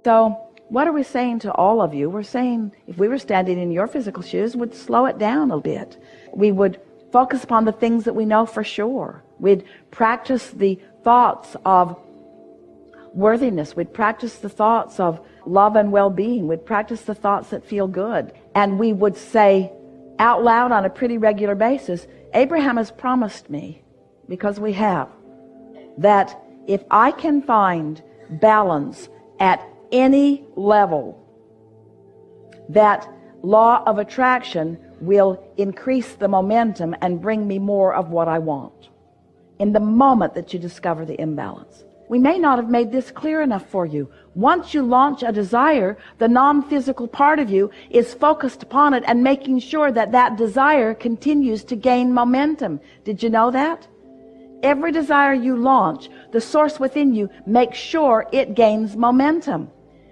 So what are we saying to all of you? We're saying, if we were standing in your physical shoes, we'd slow it down a bit. We would focus upon the things that we know for sure. We'd practice the thoughts of worthiness. We'd practice the thoughts of love and well-being. We'd practice the thoughts that feel good. And we would say out loud on a pretty regular basis, Abraham has promised me, because we have, that if I can find balance at any level, that law of attraction will increase the momentum and bring me more of what I want in the moment that you discover the imbalance. We may not have made this clear enough for you. Once you launch a desire, the non-physical part of you is focused upon it and making sure that that desire continues to gain momentum. Did you know that? Every desire you launch, the source within you makes sure it gains momentum.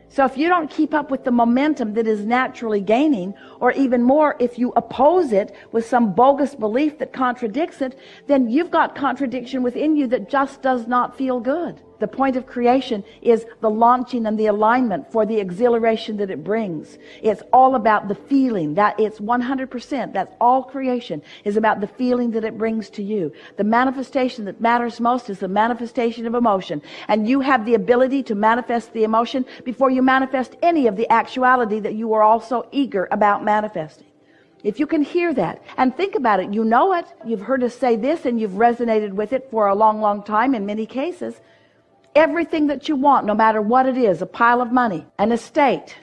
So if you don't keep up with the momentum that is naturally gaining, or even more, if you oppose it with some bogus belief that contradicts it, then you've got contradiction within you that just does not feel good. The point of creation is the launching and the alignment for the exhilaration that it brings. It's all about the feeling. That it's 100%. That's all creation is about the feeling that it brings to you. The manifestation that matters most is the manifestation of emotion. And you have the ability to manifest the emotion before you manifest any of the actuality that you are also eager about manifesting. If you can hear that and think about it, you know it. You've heard us say this and you've resonated with it for a long, long time in many cases. Everything that you want, no matter what it is, a pile of money, an estate,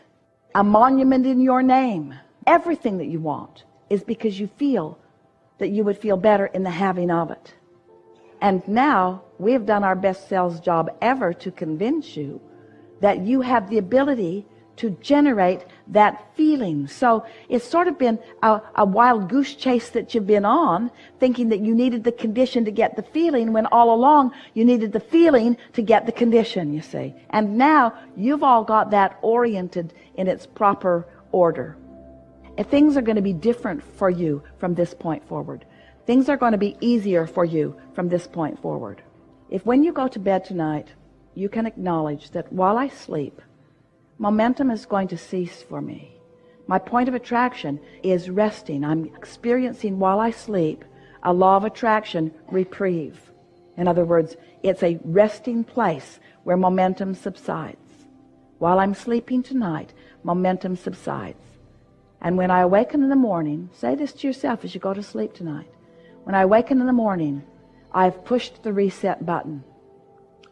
a monument in your name, everything that you want is because you feel that you would feel better in the having of it. And now we have done our best sales job ever to convince you that you have the ability to generate that feeling. So it's sort of been a wild goose chase that you've been on, thinking that you needed the condition to get the feeling, when all along you needed the feeling to get the condition, you see. And now you've all got that oriented in its proper order. And things are going to be different for you from this point forward. Things are going to be easier for you from this point forward. If when you go to bed tonight, you can acknowledge that while I sleep, momentum is going to cease for me. My point of attraction is resting. I'm experiencing while I sleep a law of attraction reprieve. In other words, it's a resting place where momentum subsides. While I'm sleeping tonight, momentum subsides. And when I awaken in the morning, say this to yourself as you go to sleep tonight. When I awaken in the morning, I've pushed the reset button.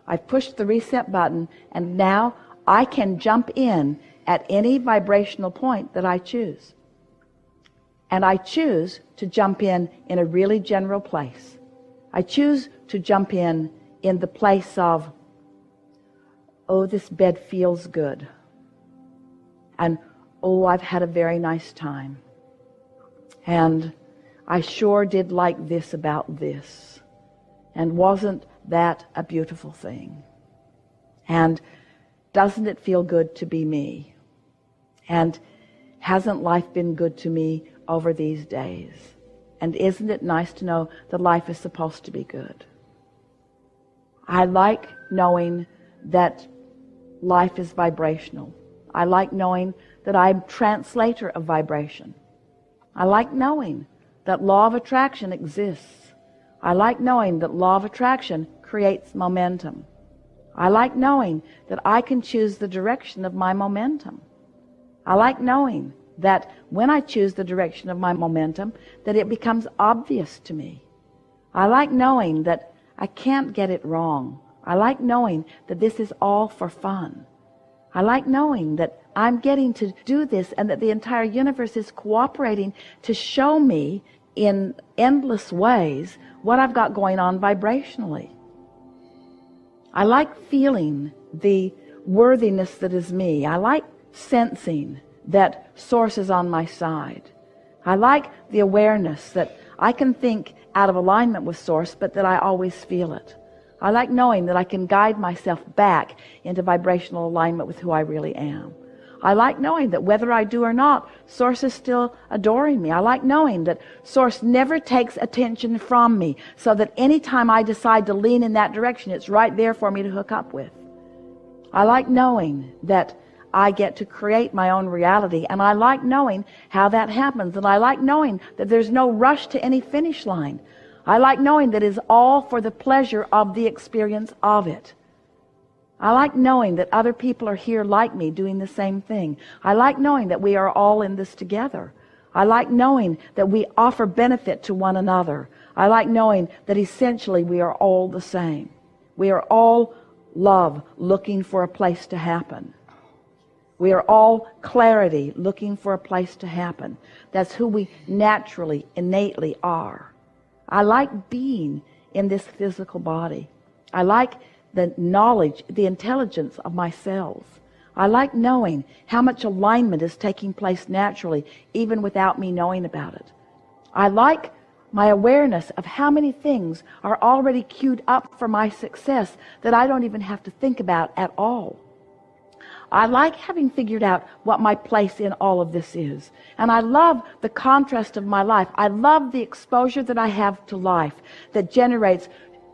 I've pushed the reset button, and now I can jump in at any vibrational point that I choose. And I choose to jump in a really general place. I choose to jump in the place of, oh, this bed feels good. And, oh, I've had a very nice time. And I sure did like this about this. And wasn't that a beautiful thing? And doesn't it feel good to be me? And hasn't life been good to me over these days? And isn't it nice to know that life is supposed to be good? I like knowing that life is vibrational. I like knowing that I'm a translator of vibration. I like knowing that law of attraction exists. I like knowing that law of attraction creates momentum. I like knowing that I can choose the direction of my momentum. I like knowing that when I choose the direction of my momentum, that it becomes obvious to me. I like knowing that I can't get it wrong. I like knowing that this is all for fun. I like knowing that I'm getting to do this and that the entire universe is cooperating to show me in endless ways what I've got going on vibrationally. I like feeling the worthiness that is me. I like sensing that Source is on my side. I like the awareness that I can think out of alignment with Source, but that I always feel it. I like knowing that I can guide myself back into vibrational alignment with who I really am. I like knowing that whether I do or not, Source is still adoring me. I like knowing that Source never takes attention from me, so that anytime I decide to lean in that direction, it's right there for me to hook up with. I like knowing that I get to create my own reality. And I like knowing how that happens. And I like knowing that there's no rush to any finish line. I like knowing that it's all for the pleasure of the experience of it. I like knowing that other people are here like me doing the same thing. I like knowing that we are all in this together. I like knowing that we offer benefit to one another. I like knowing that essentially we are all the same. We are all love looking for a place to happen. We are all clarity looking for a place to happen. That's who we naturally, innately are. I like being in this physical body. I like the knowledge, the intelligence of my cells. I like knowing how much alignment is taking place naturally, even without me knowing about it. I like my awareness of how many things are already queued up for my success that I don't even have to think about at all. I like having figured out what my place in all of this is. And I love the contrast of my life. I love the exposure that I have to life that generates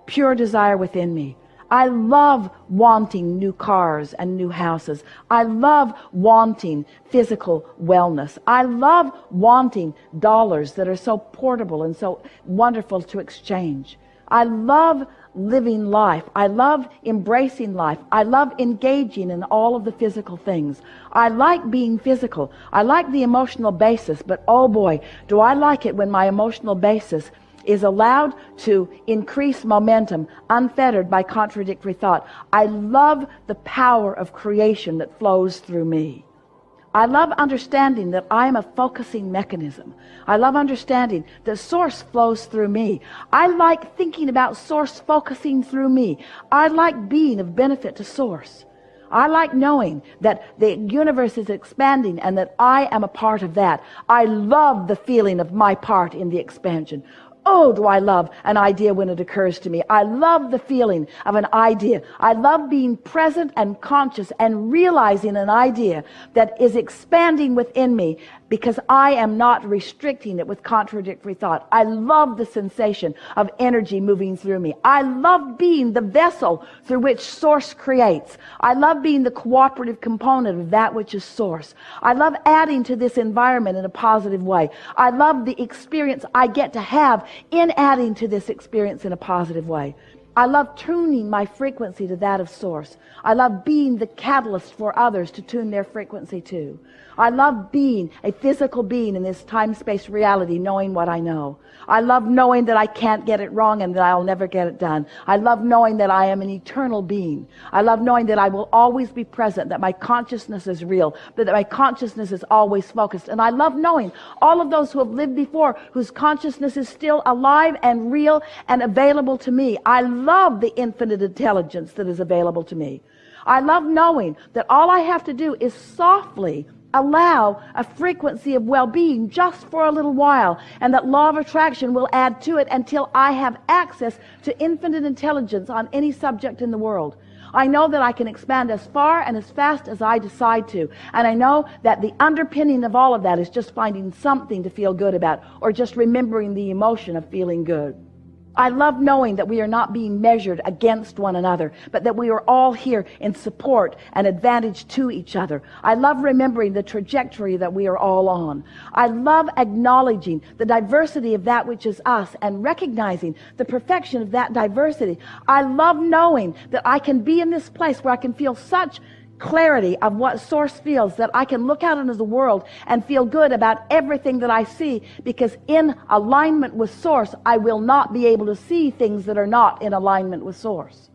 pure desire within me. I love wanting new cars and new houses. I love wanting physical wellness. I love wanting dollars that are so portable and so wonderful to exchange. I love living life. I love embracing life. I love engaging in all of the physical things. I like being physical. I like the emotional basis, but oh boy, do I like it when my emotional basis is allowed to increase momentum, unfettered by contradictory thought. I love the power of creation that flows through me. I love understanding that I am a focusing mechanism. I love understanding that source flows through me. I like thinking about source focusing through me. I like being of benefit to source. I like knowing that the universe is expanding and that I am a part of that. I love the feeling of my part in the expansion. Oh, do I love an idea when it occurs to me. I love the feeling of an idea. I love being present and conscious and realizing an idea that is expanding within me because I am not restricting it with contradictory thought. I love the sensation of energy moving through me. I love being the vessel through which source creates. I love being the cooperative component of that which is source. I love adding to this environment in a positive way. I love the experience I get to have in adding to this experience in a positive way. I love tuning my frequency to that of source. I love being the catalyst for others to tune their frequency to. I love being a physical being in this time-space reality, knowing what I know. I love knowing that I can't get it wrong and that I'll never get it done. I love knowing that I am an eternal being. I love knowing that I will always be present, that my consciousness is real, that my consciousness is always focused. And I love knowing all of those who have lived before, whose consciousness is still alive and real and available to me. I love the infinite intelligence that is available to me. I love knowing that all I have to do is softly allow a frequency of well-being just for a little while, and that law of attraction will add to it until I have access to infinite intelligence on any subject in the world. I know that I can expand as far and as fast as I decide to, and I know that the underpinning of all of that is just finding something to feel good about, or just remembering the emotion of feeling good. I love knowing that we are not being measured against one another, but that we are all here in support and advantage to each other. I love remembering the trajectory that we are all on. I love acknowledging the diversity of that which is us and recognizing the perfection of that diversity. I love knowing that I can be in this place where I can feel such clarity of what source feels, that I can look out into the world and feel good about everything that I see, because in alignment with source, I will not be able to see things that are not in alignment with source.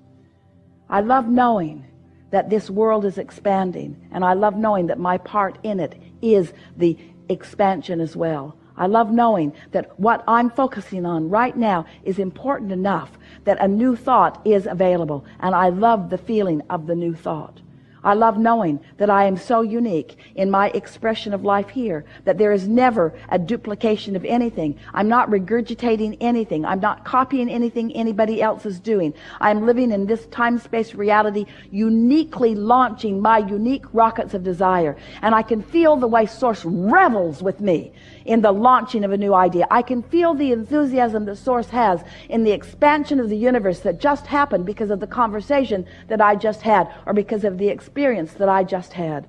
I love knowing that this world is expanding, and I love knowing that my part in it is the expansion as well. I love knowing that what I'm focusing on right now is important enough that a new thought is available, and I love the feeling of the new thought. I love knowing that I am so unique in my expression of life here that there is never a duplication of anything. I'm not regurgitating anything. I'm not copying anything anybody else is doing. I'm living in this time-space reality, uniquely launching my unique rockets of desire. And I can feel the way Source revels with me in the launching of a new idea. I can feel the enthusiasm that Source has in the expansion of the universe that just happened because of the conversation that I just had, or because of the experience that I just had.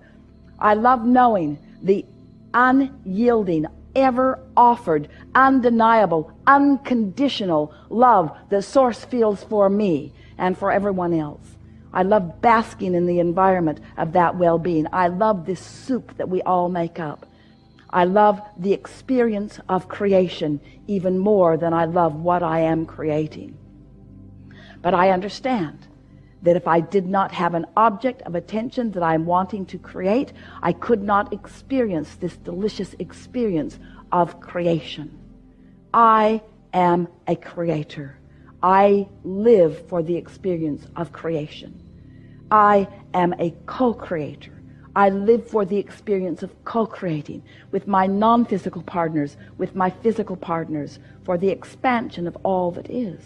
I love knowing the unyielding, ever offered, undeniable, unconditional love that Source feels for me and for everyone else. I love basking in the environment of that well-being. I love this soup that we all make up. I love the experience of creation even more than I love what I am creating. But I understand that if I did not have an object of attention that I'm wanting to create, I could not experience this delicious experience of creation. I am a creator. I live for the experience of creation. I am a co-creator. I live for the experience of co-creating with my non-physical partners, with my physical partners, for the expansion of all that is.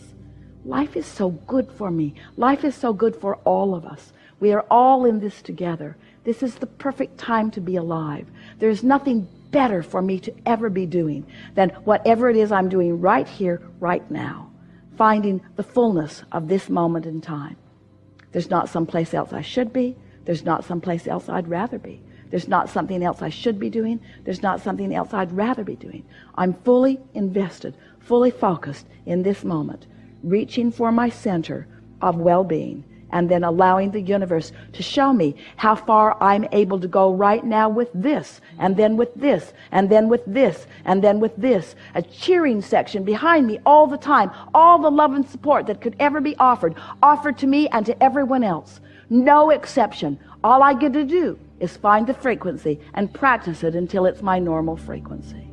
Life is so good for me. Life is so good for all of us. We are all in this together. This is the perfect time to be alive. There's nothing better for me to ever be doing than whatever it is I'm doing right here, right now, finding the fullness of this moment in time. There's not someplace else I should be. There's not someplace else I'd rather be. There's not something else I should be doing. There's not something else I'd rather be doing. I'm fully invested, fully focused in this moment, reaching for my center of well-being, and then allowing the universe to show me how far I'm able to go right now with this, and then with this, and then with this, and then with this. A cheering section behind me all the time, all the love and support that could ever be offered to me and to everyone else. No exception. All I get to do is find the frequency and practice it until it's my normal frequency.